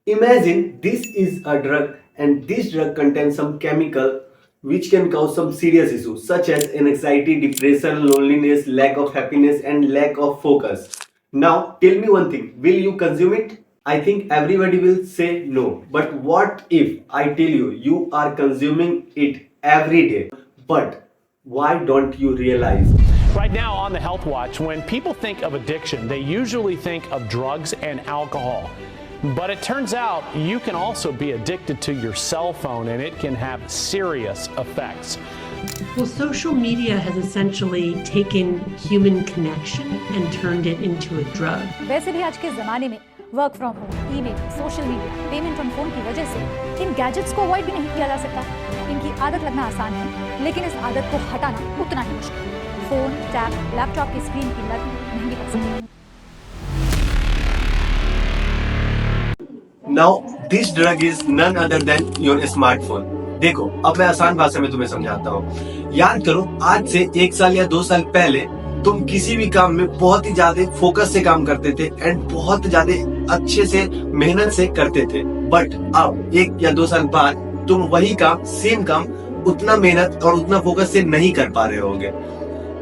Imagine this is a drug, and this drug contains some chemical which can cause some serious issues such as anxiety, depression, loneliness, lack of happiness, and lack of focus. Now, tell me one thing, will you consume it? I think everybody will say no. But what if I tell you you are consuming it every day? But why don't you realize? Right now on the Health Watch, when people think of addiction, they usually think of drugs and alcohol. But it turns out you can also be addicted to your cell phone, and it can have serious effects. Well, social media has essentially taken human connection and turned it into a drug. वैसे भी आज के ज़माने में work from home, email, social media, payment on phone की वजह से इन gadgets को अवॉइड भी नहीं किया जा सकता। इनकी आदत लगना आसान है, लेकिन इस आदत को हटाना उतना ही मुश्किल। फोन, टैब, लैपटॉप की स्क्रीन की लत महंगी पड़ सकती है। Now, this drug is none other than your smartphone. देखो, अब मैं आसान भाषा में तुम्हें समझाता हूँ। याद करो, आज से 1 साल या 2 साल पहले तुम किसी भी काम में बहुत ही ज्यादा फोकस से काम करते थे एंड बहुत ज्यादा अच्छे से मेहनत से करते थे। बट अब 1 या 2 साल बाद तुम वही काम, सेम काम, उतना मेहनत और उतना फोकस से नहीं कर पा रहे होगे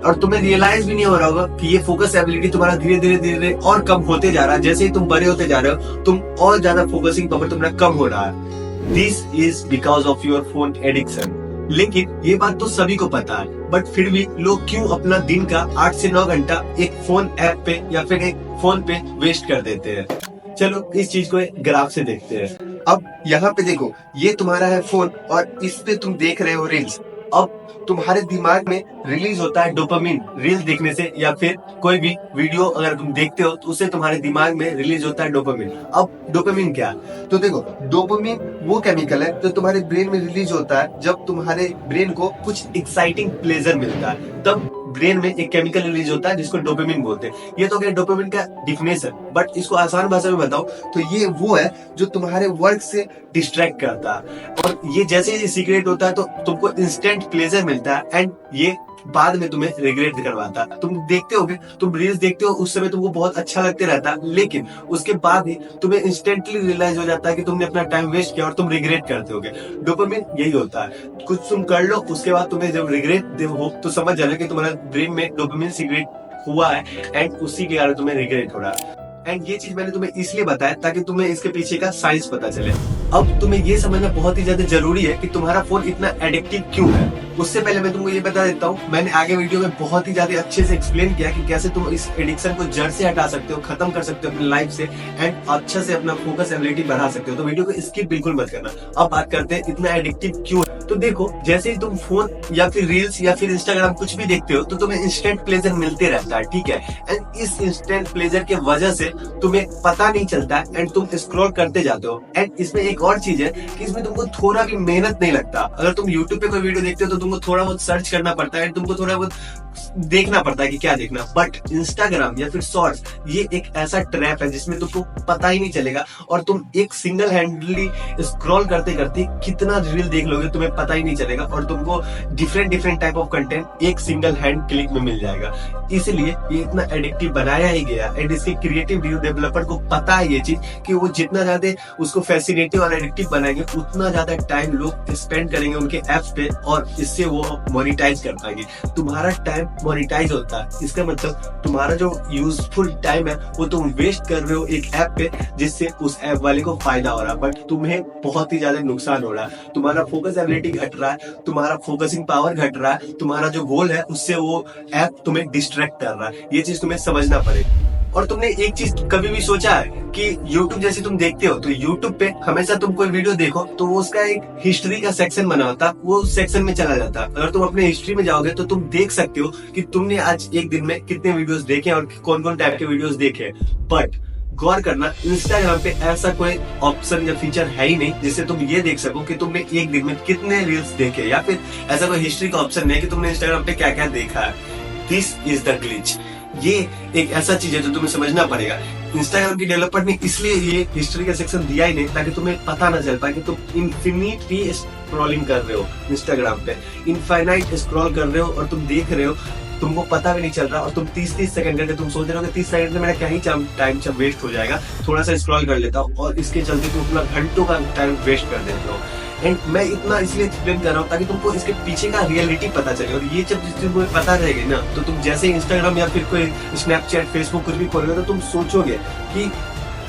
और तुम्हें रियलाइज भी नहीं हो रहा होगा कि ये फोकस एबिलिटी तुम्हारा धीरे धीरे धीरे और कम होते जा रहा है। जैसे ही तुम बड़े होते जा रहे हो, तुम और ज्यादा फोकसिंग पावर तुम्हारा कम हो रहा है। This is because of your phone addiction. लेकिन ये बात तो सभी को पता है, बट फिर भी लोग क्यों अपना दिन का 8 से 9 घंटा एक फोन ऐप पे या फिर एक फोन पे वेस्ट कर देते हैं। चलो इस चीज को एक ग्राफ से देखते हैं। अब यहाँ पे देखो, ये तुम्हारा है फोन और इस पे तुम देख रहे हो रील्स। अब तुम्हारे दिमाग में रिलीज होता है डोपामिन रील्स देखने से, या फिर कोई भी वीडियो अगर तुम देखते हो तो उससे तुम्हारे दिमाग में रिलीज होता है डोपामिन। अब डोपामिन क्या है? तो देखो, डोपामिन वो केमिकल है जो तुम्हारे ब्रेन में रिलीज होता है जब तुम्हारे ब्रेन को कुछ एक्साइटिंग प्लेजर मिलता है, तब ब्रेन में एक केमिकल रिलीज होता है जिसको डोपामिन बोलते हैं। ये तो क्या डोपामिन का डिफिनेशन, बट इसको आसान भाषा में बताओ तो ये वो है जो तुम्हारे वर्क से डिस्ट्रैक्ट करता है, और ये जैसे ही सीक्रेट होता है तो तुमको इंस्टेंट प्लेजर मिलता है एंड ये बाद में तुम्हें रिग्रेट करवाता है। तुम देखते होगे, तुम रील्स देखते हो, उस समय तुमको बहुत अच्छा लगते रहता है, लेकिन उसके बाद ही तुम्हें इंस्टेंटली रियलाइज हो जाता है कि तुमने अपना टाइम वेस्ट किया और तुम रिग्रेट करते होगे। डोपामिन यही होता है, कुछ तुम कर लो, उसके बाद तुम्हें जब रिग्रेट हो तो समझ जाना कि तुम्हारा ब्रेन में डोपामिन सीक्रेट हुआ है एंड उसी के कारण तुम्हें रिग्रेट हो रहा है। एंड ये चीज मैंने तुम्हें इसलिए बताया ताकि तुम्हें इसके पीछे का साइंस पता चले। अब तुम्हें ये समझना बहुत ही ज्यादा जरूरी है कि तुम्हारा फोन इतना एडिक्टिव क्यों है। उससे पहले मैं तुमको ये बता देता हूँ, मैंने आगे वीडियो में बहुत ही ज्यादा अच्छे से एक्सप्लेन किया कि कैसे तुम इस एडिक्शन को जड़ से हटा सकते हो, खत्म कर सकते हो अपनी लाइफ से एंड अच्छा से अपना फोकस एबिलिटी बढ़ा सकते हो। तो वीडियो को स्किप बिल्कुल मत करना। अब बात करते हैं इतना एडिक्टिव क्यों है। तो देखो, जैसे ही तुम फोन या फिर रील्स या फिर इंस्टाग्राम कुछ भी देखते हो तो तुम्हें इंस्टेंट प्लेजर मिलते रहता है, ठीक है। एंड इस इंस्टेंट प्लेजर के वजह से तुम्हें पता नहीं चलता है एंड तुम स्क्रॉल करते जाते हो। एंड इसमें एक और चीज है कि इसमें तुमको थोड़ा भी मेहनत नहीं लगता। अगर तुम यूट्यूब पे कोई वीडियो देखते हो तो तुमको थोड़ा बहुत सर्च करना पड़ता है, तुमको थोड़ा बहुत देखना पड़ता है कि क्या देखना। बट इंस्टाग्राम या फिर शॉर्ट्स ये एक ऐसा ट्रैप है जिसमें तुमको पता ही नहीं चलेगा और तुम एक सिंगल हैंडली स्क्रॉल करते करते कितना रील देख लोगे तुम्हें पता ही नहीं चलेगा और तुमको डिफरेंट टाइप ऑफ कंटेंट एक सिंगल हैंड क्लिक में मिल जाएगा। इसलिए ये इतना एडिक्टिव बनाया ही गया एंड इसके क्रिएटिव डेवलपर को पता है ये चीज कि वो जितना ज्यादा उसको फैसिनेटिव और एडिक्टिव बनाएंगे उतना ज्यादा टाइम लोग स्पेंड करेंगे उनके एप्स पे और इससे वो मोनिटाइज कर पाएंगे। तुम्हारा टाइम मोनिटाइज होता है, इसका मतलब तुम्हारा जो यूजफुल टाइम है वो तुम वेस्ट कर रहे हो एक ऐप पे जिससे उस ऐप वाले को फायदा हो रहा है, बट तुम्हें बहुत ही ज्यादा नुकसान हो रहा है। तुम्हारा फोकस एबिलिटी घट रहा है, तुम्हारा फोकसिंग पावर घट रहा है, तुम्हारा जो गोल है उससे वो ऐप तुम्हें डिस्ट्रैक्ट कर रहा है। ये चीज तुम्हें समझना पड़ेगा। और तुमने एक चीज कभी भी सोचा है कि YouTube जैसे तुम देखते हो तो YouTube पे हमेशा तुम कोई वीडियो देखो तो वो उसका एक हिस्ट्री का सेक्शन बना होता, वो उस सेक्शन में चला जाता। अगर तुम अपने हिस्ट्री में जाओगे तो तुम देख सकते हो कि तुमने आज एक दिन में कितने वीडियोस देखे और कौन कौन टाइप के वीडियोस देखे। बट गौर करना, इंस्टाग्राम पे ऐसा कोई ऑप्शन या फीचर है ही नहीं जिससे तुम ये देख सको कि तुमने एक दिन में कितने रील्स देखे, या फिर ऐसा कोई हिस्ट्री का ऑप्शन नहीं कि तुमने इंस्टाग्राम पे क्या क्या देखा है। This is the glitch. ये एक ऐसा चीज है जो तुम्हें समझना पड़ेगा। इंस्टाग्राम की डेवलपर ने इसलिए ये हिस्ट्री का सेक्शन दिया ही नहीं ताकि तुम्हें पता ना चल पाए कि तुम इनफिनिटली स्क्रॉलिंग कर रहे हो इंस्टाग्राम पे, इनफाइनाइट स्क्रॉल कर रहे हो और तुम देख रहे हो तुमको पता भी नहीं चल रहा और तुम 30-30 सेकंड करके तुम सोच रहे हो कि 30 सेकंड में मेरा क्या ही टाइम वेस्ट हो जाएगा, थोड़ा सा स्क्रॉल कर लेता हूँ, और इसके चलते तुम अपना घंटों का टाइम वेस्ट कर देते हो। एंड मैं इतना इसलिए एक्सप्लेन कर रहा हूँ ताकि तुमको इसके पीछे का रियलिटी पता चले, और ये जब तुमको पता रहेगी ना, तो तुम जैसे इंस्टाग्राम या फिर कोई स्नैपचैट, फेसबुक कुछ भी खोलोगे, तो तुम सोचोगे कि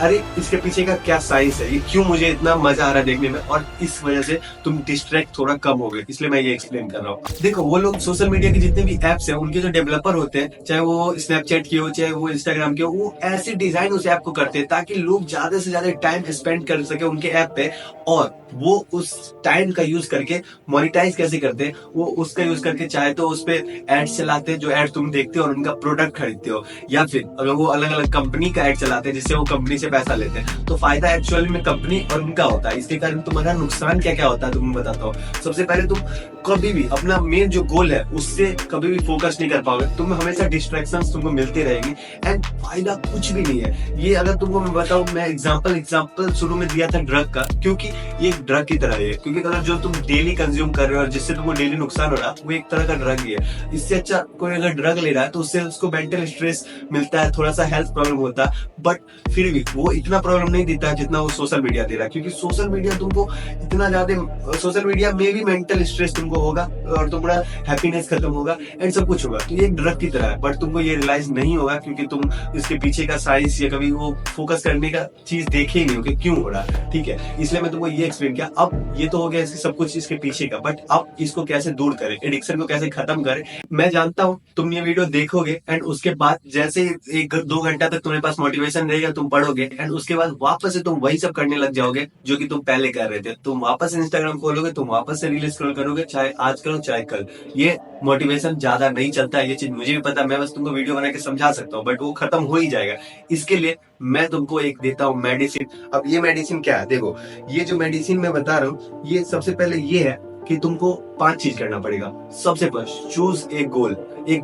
अरे इसके पीछे का क्या साइंस है, ये क्यों मुझे इतना मजा आ रहा है देखने में, और इस वजह से तुम डिस्ट्रैक्ट थोड़ा कम हो गए। इसलिए मैं ये एक्सप्लेन कर रहा हूँ। देखो, वो लोग सोशल मीडिया के जितने भी एप्स हैं, उनके जो डेवलपर होते हैं, चाहे वो स्नैपचैट के हो, चाहे वो इंस्टाग्राम के हो, वो ऐसे डिजाइन उस ऐप को करते हैं ताकि लोग ज्यादा से ज्यादा टाइम स्पेंड कर सके उनके ऐप पे, और वो उस टाइम का यूज करके मोनिटाइज कैसे करते हैं, वो उसका यूज करके चाहे तो उस पे एड्स चलाते हैं, जो एड तुम देखते हो और उनका प्रोडक्ट खरीदते हो, या फिर अगर वो अलग अलग कंपनी का एड चलाते हैं जिससे वो कंपनी से पैसा लेते हैं, तो फायदा एक्चुअली में कंपनी और उनका होता है। इसके कारण तुम्हारा नुकसान क्या क्या होता है तुम्हें बताता हूँ। सबसे पहले, तुम कभी भी अपना मेन जो गोल है उससे कभी भी फोकस नहीं कर पाओगे, तुम हमेशा डिस्ट्रैक्शंस तुमको मिलती रहेगी, एंड फायदा कुछ भी नहीं है। ये अगर तुमको मैं बताऊं, मैं एग्जांपल शुरू में दिया था ड्रग का, क्योंकि ये एक ड्रग की तरह है, क्योंकि अगर जो तुम डेली कंज्यूम कर रहे हो और जिससे तुमको डेली नुकसान हो रहा है, वो एक तरह का ड्रग ही है। इससे अच्छा कोई अगर ड्रग ले रहा है तो उससे उसको मेंटल स्ट्रेस मिलता है, थोड़ा सा हेल्थ प्रॉब्लम होता है, बट फिर भी वो इतना प्रॉब्लम नहीं देता है जितना वो सोशल मीडिया दे रहा है, क्योंकि सोशल मीडिया तुमको इतना ज्यादा, सोशल मीडिया में भी मेंटल स्ट्रेस तुमको होगा और तुम्हारा हैप्पीनेस खत्म होगा एंड सब कुछ होगा। तो ये एक ड्रग की तरह है, बट तुमको ये रियलाइज नहीं होगा क्योंकि तुम इसके पीछे का साइंस या कभी वो फोकस करने का चीज देखे ही नहीं हो कि क्यों हो रहा है। ठीक है, इसलिए मैं तुमको ये एक्सप्लेन किया। अब ये तो हो गया इसके सब कुछ इसके पीछे का, बट अब इसको कैसे दूर करें, एडिक्शन को कैसे खत्म करें। मैं जानता हूँ तुम ये वीडियो देखोगे एंड उसके बाद जैसे 1-2 घंटा तक तुम्हारे पास मोटिवेशन रहेगा, तुम पढ़ोगे एंड उसके बाद वापस से तुम वही सब करने लग जाओगे जो कि तुम पहले कर रहे थे। तुम वापस से इंस्टाग्राम खोलोगे, तुम वापस से रील स्क्रॉल करोगे, चाहे आज करो चाहे कल। ये मोटिवेशन ज्यादा नहीं चलता है, ये चीज मुझे भी पता है, मैं बस तुमको वीडियो बना के समझा सकता हूँ, बट वो खत्म हो ही जाएगा। इसके लिए मैं तुमको एक देता हूँ मेडिसिन। अब ये मेडिसिन क्या है, देखो, ये जो मेडिसिन मैं बता रहा हूँ, ये सबसे पहले ये है कि तुमको 5 चीज करना पड़ेगा। सबसे फर्स्ट, चूज एक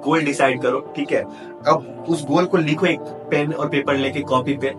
गोल डिसाइड करो। ठीक है, अब उस गोल को लिखो एक पेन और पेपर लेके कॉपी पे,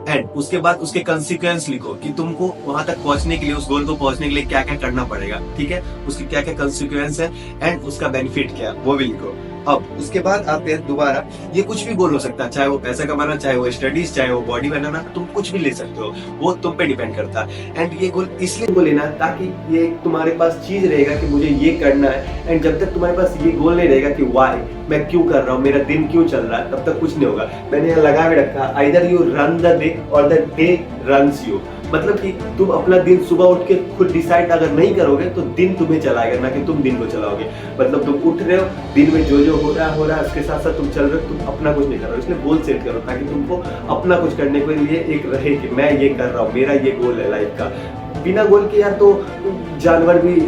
एंड उसके बाद उसके कंसिक्वेंस लिखो कि तुमको वहां तक पहुंचने के लिए, उस गोल को पहुंचने के लिए क्या क्या करना पड़ेगा। ठीक है, उसके क्या क्या कंसिक्वेंस है एंड उसका बेनिफिट क्या है वो भी लिखो। अब उसके बाद आप दोबारा, ये कुछ भी गोल हो सकता है, चाहे वो पैसा कमाना, चाहे वो स्टडीज, चाहे वो बॉडी बनाना, तुम कुछ भी ले सकते हो, वो तुम पे डिपेंड करता है। एंड ये गोल इसलिए को लेना ताकि ये तुम्हारे पास चीज रहेगा कि मुझे ये करना है, एंड जब तक तुम्हारे पास ये गोल नहीं रहेगा कि वाई, मैं क्यों कर रहा हूँ, मेरा दिन क्यों चल रहा है, तब तक कुछ नहीं होगा। मैंने यहाँ लगा भी रखा, either you run the day और द डे रन्स यू। मतलब कि तुम अपना दिन सुबह उठ के खुद डिसाइड अगर नहीं करोगे तो दिन तुम्हें चलाएगा, ना कि तुम दिन को चलाओगे। मतलब तुम उठ रहे हो, दिन में जो जो हो रहा है उसके साथ साथ तुम चल रहे हो, तुम अपना कुछ नहीं कर रहे हो। इसलिए गोल सेट करो ताकि तुमको अपना कुछ करने के लिए एक रहे कि मैं ये कर रहा हूँ, मेरा ये गोल है लाइफ का। बिना गोल के यार तो जानवर भी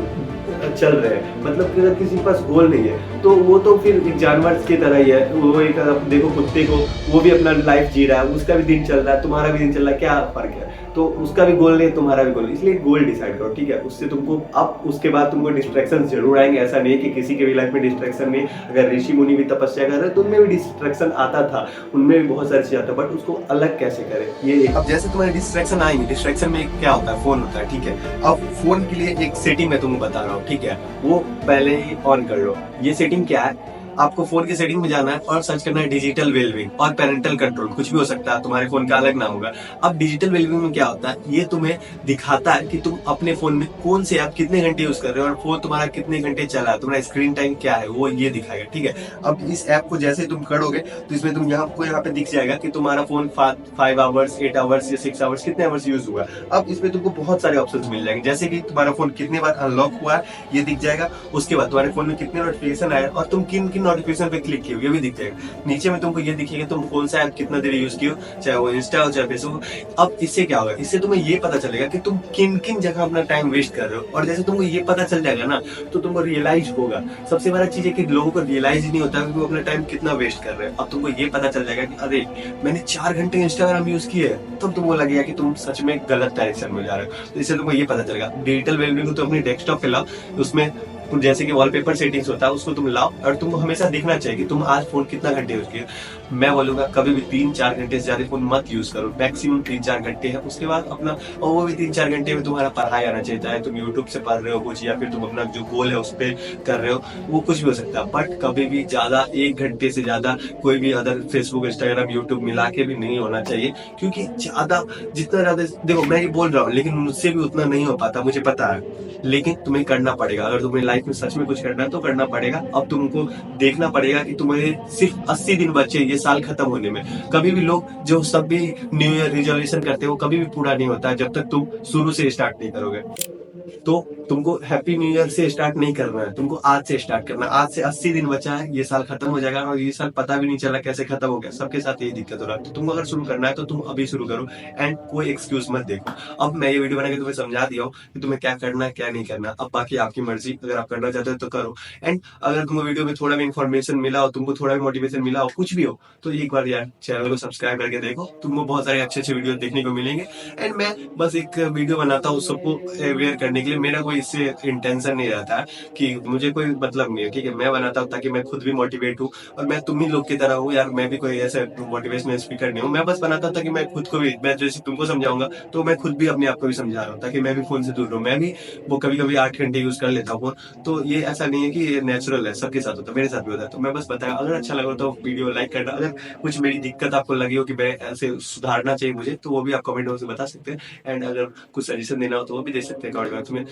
चल रहे हैं, मतलब कि अगर किसी के पास गोल नहीं है तो वो तो फिर एक जानवर की तरह ही है। वो एक देखो कुत्ते को, वो भी अपना लाइफ जी रहा है, उसका भी दिन चल रहा है, तुम्हारा भी दिन चल रहा है, क्या फर्क है। तो उसका भी गोल नहीं, तुम्हारा भी गोल, इसलिए गोल डिसाइड करो। ठीक है, उससे तुमको अब उसके बाद तुमको डिस्ट्रैक्शन जरूर आएंगे। ऐसा नहीं कि किसी के भी लाइफ में डिस्ट्रैक्शन नहीं। अगर ऋषि मुनि भी तपस्या कर रहे तो उनमें भी डिस्ट्रैक्शन आता था, उनमें भी बहुत सारी चीज आता, बट उसको अलग कैसे करें ये। अब जैसे तुम्हारे डिस्ट्रैक्शन आएंगे, डिस्ट्रैक्शन में क्या होता है, फोन होता है। ठीक है, अब फोन के लिए एक सेटिंग मैं तुमको बता रहा हूँ। ठीक है, वो पहले ही ऑन कर लो। ये सेटिंग क्या है, आपको फोन की सेटिंग में जाना है और सर्च करना है डिजिटल वेलबींग और पेरेंटल कंट्रोल। कुछ भी हो सकता है, तुम्हारे फोन का अलग नाम होगा। अब डिजिटल वेलबींग में क्या होता है, ये तुम्हें दिखाता है कि तुम अपने फोन में कौन से ऐप कितने घंटे यूज कर रहे हो और फोन तुम्हारा कितने घंटे चला है, तुम्हारा स्क्रीन टाइम क्या है, वो ये दिखाएगा। ठीक है, अब इस ऐप को जैसे तुम करोगे तो इसमें तुम यहाँ पे दिख जाएगा कि तुम्हारा फोन 5 आवर्स, 8 आवर्स या 6 आवर्स कितने आवर्स यूज हुआ। अब इसमें तुमको बहुत सारे ऑप्शन मिल जाएंगे, जैसे कि तुम्हारा फोन कितने बार अनलॉक हुआ है ये दिख जाएगा। उसके बाद तुम्हारे फोन में कितने नोटिफिकेशन आए और तुम किन किन नोटिफिकेशन पे क्लिक किए ये भी दिख जाएगा। नीचे में तुमको ये दिखेगा तुम कौन सा ऐप कितना देर यूज किए, चाहे वो इंस्टा हो चाहे फेसबुक। अब इससे क्या होगा, इससे तुम्हें ये पता चलेगा कि तुम किन किन जगह अपना टाइम वेस्ट कर रहे हो। और जैसे तुमको ये पता चल जाएगा ना तो तुमको रियलाइज होगा। सबसे बड़ा चीज है कि लोगों को रियलाइज नहीं होता कि वो अपना टाइम कितना वेस्ट कर रहे हैं। अब तुमको ये पता चल जाएगा कि अरे मैंने 4 घंटे इंस्टाग्राम यूज किए, तब तुमको लगेगा कि तुम सच में गलत डायरेक्शन में जा रहे हो। तो इससे तुमको ये पता चलेगा। डिजिटल वेलबींग को तुम अपने डेस्कटॉप पे लाओ, उसमें जैसे कि वॉलपेपर सेटिंग्स होता है उसको तुम लाओ और तुमको हमेशा देखना चाहिए कि तुम आज फोन कितना घंटे यूज किए। मैं बोलूंगा कभी भी 3-4 घंटे से ज्यादा फोन मत यूज करो, मैक्सिमम 3-4 घंटे है, उसके बाद अपना, और वो भी 3-4 घंटे में तुम्हारा पढ़ाई आना चाहिए, चाहे तुम यूट्यूब से पढ़ रहे हो कुछ या फिर तुम अपना जो गोल है उस पर कर रहे हो, वो कुछ भी हो सकता है, बट कभी भी ज्यादा 1 घंटे से ज्यादा कोई भी अदर फेसबुक, इंस्टाग्राम, यूट्यूब मिला के भी नहीं होना चाहिए, क्योंकि ज्यादा, जितना ज्यादा, देखो मैं ये बोल रहा हूँ लेकिन मुझसे भी उतना नहीं हो पाता, मुझे पता है, लेकिन तुम्हें करना पड़ेगा। अगर तुम्हें लाइफ में सच में कुछ करना है तो करना पड़ेगा। अब तुमको देखना पड़ेगा कि तुम्हें सिर्फ 80 दिन बचे ये साल खत्म होने में। कभी भी लोग जो सब भी न्यू ईयर रिजोल्यूशन करते हैं वो कभी भी पूरा नहीं होता है जब तक तुम शुरू से स्टार्ट नहीं करोगे। तो तुमको हैप्पी न्यू ईयर से स्टार्ट नहीं करना है, तुमको आज से स्टार्ट करना है। आज से 80 दिन बचा है, ये साल खत्म हो जाएगा और ये साल पता भी नहीं चला कैसे खत्म हो गया। सबके साथ यही दिक्कत हो रहा है। तो तुमको अगर शुरू करना है तो तुम अभी शुरू करो एंड कोई एक्सक्यूज मत देखो। अब मैं ये वीडियो बना के तुम्हें समझा दिया हूँ कि तुम्हें क्या करना है क्या नहीं करना। अब बाकी आपकी मर्जी, अगर आप करना चाहते हो तो करो। एंड अगर तुमको वीडियो में थोड़ा भी इन्फॉर्मेशन मिला हो, तुमको थोड़ा भी मोटिवेशन मिला हो, कुछ भी हो, तो एक बार यार चैनल को सब्सक्राइब करके देखो, तुमको बहुत सारे अच्छे अच्छे वीडियो देखने को मिलेंगे। एंड मैं बस एक वीडियो बनाता हूँ सबको अवेयर करने के लिए, मेरा कोई इससे इंटेंशन नहीं रहता है कि मुझे कोई मतलब नहीं है, ठीक है। मैं बनाता हूँ ताकि मैं खुद भी मोटिवेट हूँ और मैं तुम ही लोग की तरह हूँ यार, मैं भी कोई ऐसे मोटिवेशनल स्पीकर नहीं हूँ। मैं बस बनाता हूँ ताकि मैं खुद को भी, मैं जैसे तुमको समझाऊंगा तो मैं खुद भी अपने आप को भी समझा रहा हूँ, ताकि मैं भी फोन से दूर रहूँ। मैं भी वो कभी कभी 8 घंटे यूज कर लेता हूँ, तो ये ऐसा नहीं है कि ये नेचुरल है, सबके साथ होता है, मेरे साथ भी होता है। तो मैं बस बताया, अगर अच्छा लगा तो वीडियो लाइक करना। अगर कुछ मेरी दिक्कत आपको लगी हो कि मैं ऐसे सुधारना चाहिए मुझे, तो वो भी आप कमेंट बॉक्स में बता सकते हैं। एंड अगर कुछ सजेशन देना हो तो वो भी दे सकते हैं कमेंट बॉक्स में।